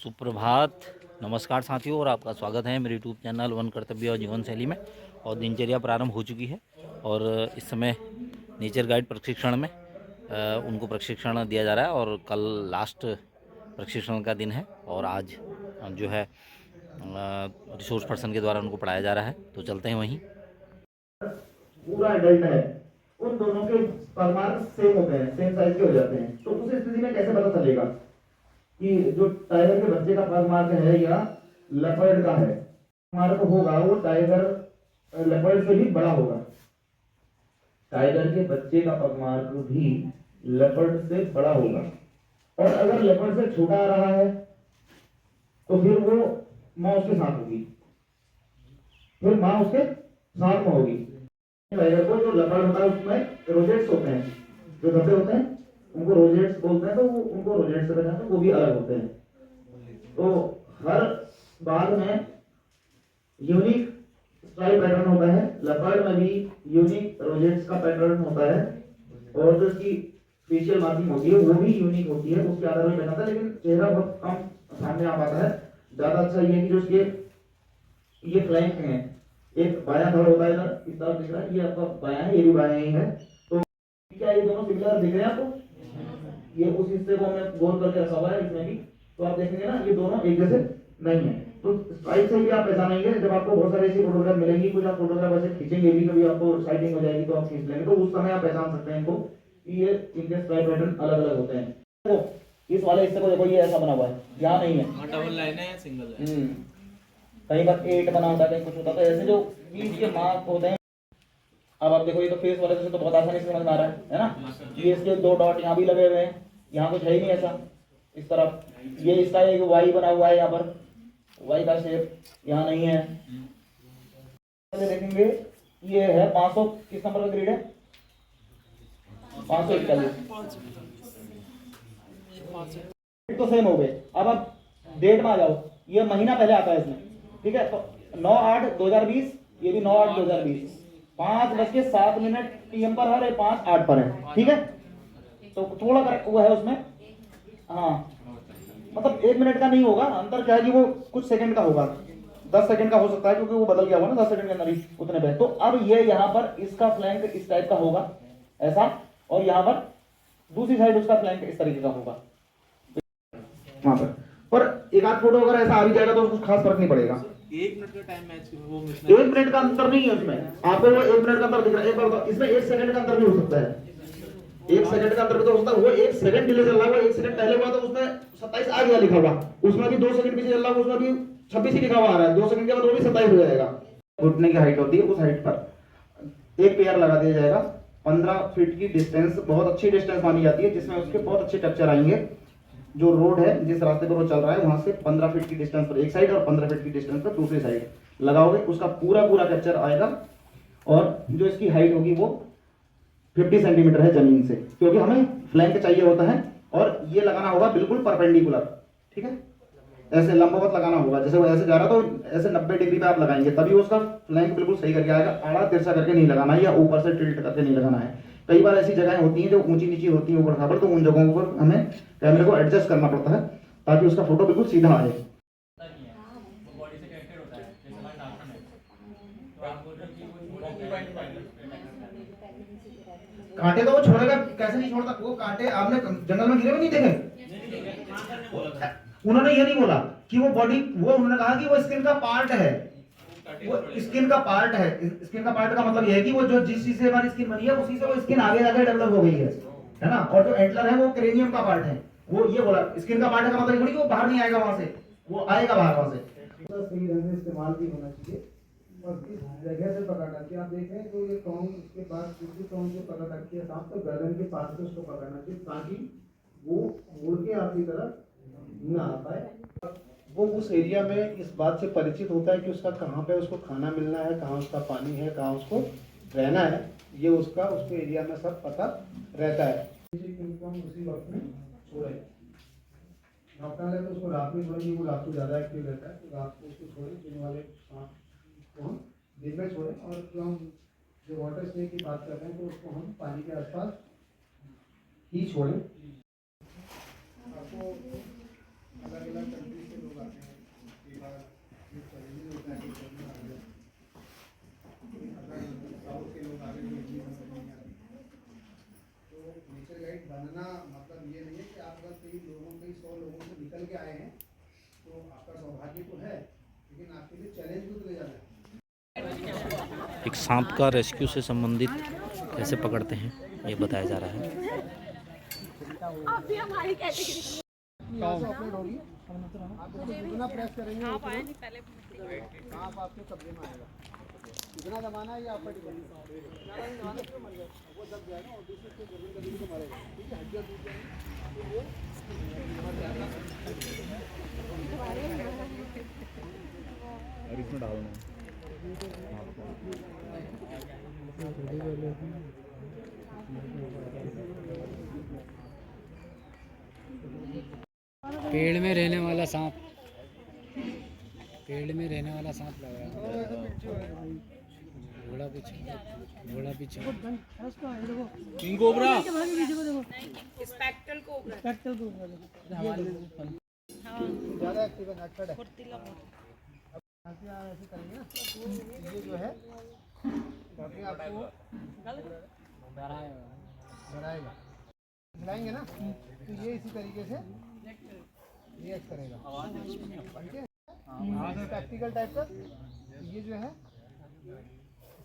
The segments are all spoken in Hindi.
सुप्रभात, नमस्कार साथियों, और आपका स्वागत है मेरे यूट्यूब चैनल वन कर्तव्य और जीवन शैली में। और दिनचर्या प्रारंभ हो चुकी है और इस समय नेचर गाइड प्रशिक्षण में उनको प्रशिक्षण दिया जा रहा है और कल लास्ट प्रशिक्षण का दिन है और आज जो है रिसोर्स पर्सन के द्वारा उनको पढ़ाया जा रहा है। तो चलते हैं वहीं। पूरा एडल्ट है, उन दोनों के परमार सेम होते हैं, सेम साइज के हो जाते हैं। तो उस स्थिति में कैसे पता चलेगा कि जो टाइगर के बच्चे का पर मार्क है या लेपर्ड का है? मार्क होगा वो टाइगर लेपर्ड से भी बड़ा होगा। टाइगर के बच्चे का पर मार्क भी लेपर्ड से बड़ा होगा। और अगर लेपर्ड से छोटा आ रहा है तो फिर वो माँ उसके साथ होगी, फिर माँ उसके साथ में होगी। टाइगर को जो लेपर्ड होता है उसमें रोजेट्स होते हैं, जो धब्बे होते हैं उनको रोजेट्स बोलते हैं। तो वो उनको रोजेट्स से पहचानते हैं, वो भी अलग होते हैं। तो हर बार में यूनिक स्ट्राइप पैटर्न होता है, लेपर्ड में भी यूनिक रोजेट्स का पैटर्न होता है और जो इसकी फेशियल मार्किंग होती है वो भी यूनिक होती है, उसके आधार पर पहचानता है। लेकिन चेहरा बहुत कम सामने आ पाता है। ज्यादा अच्छा ये है कि जो इसके ये फ्लैंक हैं, एक बायां धड़ होता है इधर इस तरफ दिख रहा है, ये आपका बायां है, ये भी बायां ही है। तो क्या ये दोनों सिमिलर दिख रहे हैं आपको? ये उस हिस्से को हमने गोल करके रखा हुआ है इसमें भी, तो आप देखेंगे ना ये दोनों एक जैसे नहीं है। तो स्ट्राइक से भी आप पहचानेंगे। जब आपको बहुत सारी ऐसी फोटोग्राफ मिलेंगी, कुछ आप फोटोग्राफ ऐसे खींचेंगे भी, कभी आपको साइटिंग हो जाएगी तो आप खींच लेंगे, तो उस समय आप पहचान सकते हैं इनको कि ये इनके स्ट्राइक पैटर्न अलग अलग होते हैं। तो इस वाले हिस्से को देखो, ये ऐसा बना हुआ है, यहाँ नहीं है, डबल लाइन है, सिंगल लाइन। कहीं बार 8 बना होता है, कहीं कुछ होता है। तो ऐसे जो बीच के मार्क होते हैं, अब आप देखो ये तो फेस वाले से तो बहुत आसानी से समझ में आ रहा है ना। ये इसके 2 डॉट यहाँ भी लगे हुए हैं, यहाँ कुछ है ही नहीं ऐसा इस तरफ। ये इसका एक वाई बना हुआ है, यहाँ पर वाई का शेप यहाँ नहीं है। देखेंगे ये है 500 किस नंबर का ग्रेड है? 541 तो सेम हो गए। अब आप डेट में आ जाओ, ये महीना पहले आता है इसमें, ठीक है। तो 9/8/2020, ये भी 9/8/2020, 5:07 PM पर है, 5:08 पर है, ठीक है। तो थोड़ा करेक्ट वो है उसमें, हाँ, मतलब 1 मिनट का नहीं होगा अंतर, क्या है कि वो कुछ सेकंड का होगा, 10 सेकंड का हो सकता है क्योंकि वो बदल गया होगा ना 10 सेकंड के अंदर ही उतने पे। तो अब ये यहाँ पर इसका फ्लैंक इस टाइप का होगा ऐसा, और यहाँ पर दूसरी साइड उसका फ्लैंक इस तरीके का होगा वहां पर एक आध फोटो अगर ऐसा आ भी जाएगा तो कुछ खास फर्क नहीं पड़ेगा। 1 मिनट का टाइम मैच वो 1 मिनट का अंतर नहीं है उसमें, आपको वो 1 मिनट का अंतर दिख रहा है। एक बार इसमें 1 सेकंड का अंतर भी हो सकता है, 1 सेकंड का अंतर भी तो हो सकता है। वो 1 सेकंड डिले चल रहा है, वो 1 सेकंड पहले हुआ तो उसमें 27 आ गया लिखा हुआ, उसमें भी 2 सेकंड पीछे चल रहा है, उसमें भी 26 ही लिखा हुआ आ रहा है। 2 सेकंड के बाद वो भी 27 हो जाएगा। घुटने की हाइट होती है, उस हाइट पर एक पेयर लगा दिया जाएगा। 15 फीट की डिस्टेंस बहुत अच्छी डिस्टेंस मानी जाती है, जिसमें उसके बहुत अच्छे टेक्चर आएंगे। जो रोड है, जिस रास्ते पर वो चल रहा है, वहां से 15 फीट की डिस्टेंस पर एक साइड और 15 फीट की डिस्टेंस पर दूसरी साइड लगाओगे, उसका पूरा कैप्चर आएगा। और जो इसकी हाइट होगी वो 50 सेंटीमीटर है जमीन से, क्योंकि हमें फ्लैंक चाहिए होता है। और ये लगाना होगा बिल्कुल परपेंडिकुलर, ठीक है, ऐसे लंबवत लगाना होगा। जैसे वो ऐसे जा रहा तो ऐसे 90 डिग्री पे आप लगाएंगे, तभी उसका फ्लैंक बिल्कुल सही करके आएगा। आड़ा तिरछा करके नहीं लगाना है या ऊपर से टिल्ट करके नहीं लगाना है। कई बार ऐसी जगहें होती हैं जो ऊंची नीची होती हैं, ऊबड़ खाबड़, तो उन जगहों पर हमें कैमरे को एडजस्ट करना पड़ता है ताकि उसका फोटो बिल्कुल सीधा आए। कांटे तो वो छोड़ेगा, कैसे नहीं छोड़ता वो कांटे? आपने जंगल में गिरे हुए नहीं देखे? उन्होंने ये नहीं बोला कि वो बॉडी, वो उन्होंने कहा कि वो स्किन का पार्ट है, वो स्किन का पार्ट है। स्किन का पार्ट का मतलब ये है कि वो जो जिस चीज से हमारी स्किन बनी है उसी से वो स्किन आगे आगे डेवलप हो गई है ना। और जो एंटलर है वो क्रेनियम का पार्ट है। वो ये बोला स्किन का पार्ट का मतलब थोड़ी कि वो बाहर नहीं आएगा वहां से, वो आएगा बाहर वहां से। सही ढंग से इस्तेमाल भी होना चाहिए। और इस जगह से पकड़ करके आप देखें तो ये टोंग के पास, दूसरी टोंग से पकड़ करके सांप तो गर्दन के पास से उसको पकड़ना चाहिए ताकि वो मुड़ के आपकी तरफ न आ पाए। वो उस एरिया में इस बात से परिचित होता है कि उसका कहाँ पे उसको खाना मिलना है, कहाँ उसका पानी है, कहाँ उसको रहना है, ये उसका उसको एरिया में सब पता रहता है। उसी वक्त में छोड़े, डॉक्टर ने तो उसको रात में छोड़ेंगे, वो रात को ज़्यादा एक्टिव रहता है, तो रात को उसको छोड़ें। पीने वाले सांप को हम दिन में छोड़ें, और जो हम जो वाटर स्नेक की बात कर रहे हैं तो उसको हम पानी के आसपास ही छोड़ें। आपको अलग अलग के आए हैं तो आपका सौभाग्य तो है, लेकिन आपके लिए चैलेंज भी तो ले जाना है। एक सांप का रेस्क्यू से संबंधित कैसे पकड़ते हैं ये बताया जा रहा है। आप भी हमारी कैटेगरी यहाँ से ऑपरेट होगी, आप इसको जितना प्रेस करेंगे उतना आप आपके कब्जे में आएगा। जितना दबाना है ये आप पट दबाना क्यों मर गया, वो दब जाएगा और दूसरे से जमीन कभी तो मरेगा। ठीक है, हड्डियाँ टूट जाएंगी तो ये मर जाएगा। और इसमें डालना पेड़ में रहने वाला सांप, पेड़ में रहने वाला सांप लग रहा है। घोड़ा पीछे, घोड़ा पीछे। किंग कोबरा स्पेक्ट्रल को ज़्यादा एक्टिव है, नटखट है। ऐसे आप ऐसे करेंगे ना तो ये जो है काफी आपको डराएगा। हिलाएंगे ना तो ये इसी तरीके से रिएक्ट करेगा। ठीक है, स्पेक्टिकल टाइप का ये जो है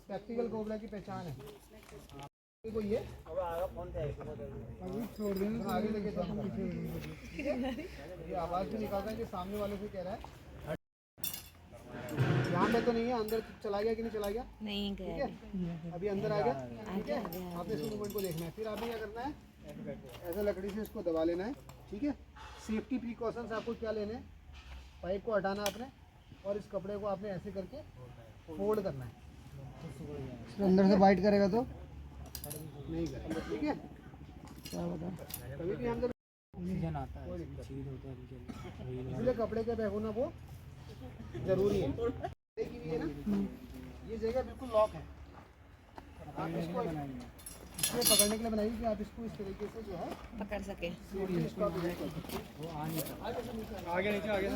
स्पेक्टिकल कोबरा की पहचान है। देखो ये अभी छोड़ देना, आगे लेके जाऊंगा। ठीक है, ये आवाज़ भी निकालता है कि सामने वाले से कह रहा है। यहाँ पे तो नहीं है, अंदर चला गया कि नहीं चला गया? नहीं ठीक गया है, अभी अंदर आ गया। ठीक है, आपने इस मूवमेंट को देखना है। फिर आपने क्या करना है, ऐसे लकड़ी से इसको दबा लेना है। ठीक है, सेफ्टी प्रिकॉशंस आपको क्या लेने हैं, पाइप को हटाना आपने और इस कपड़े को आपने ऐसे करके फोल्ड करना है। अंदर से बाइट करेगा तो नहीं करेगा। ठीक है, क्या बता कभी भी अंदर इसलिए कपड़े के बैग होना वो जरूरी है। ये ना ये जगह बिल्कुल लॉक है, आप इसको इसलिए पकड़ने के लिए बनाई कि आप इसको इस तरीके से जो है पकड़ सके। इसको आप यूज कर सकते हो। आगे नीचे आगे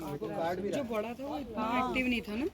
आपको गार्ड भी जो बड़ा था वो इतना एक्टिव नहीं था ना।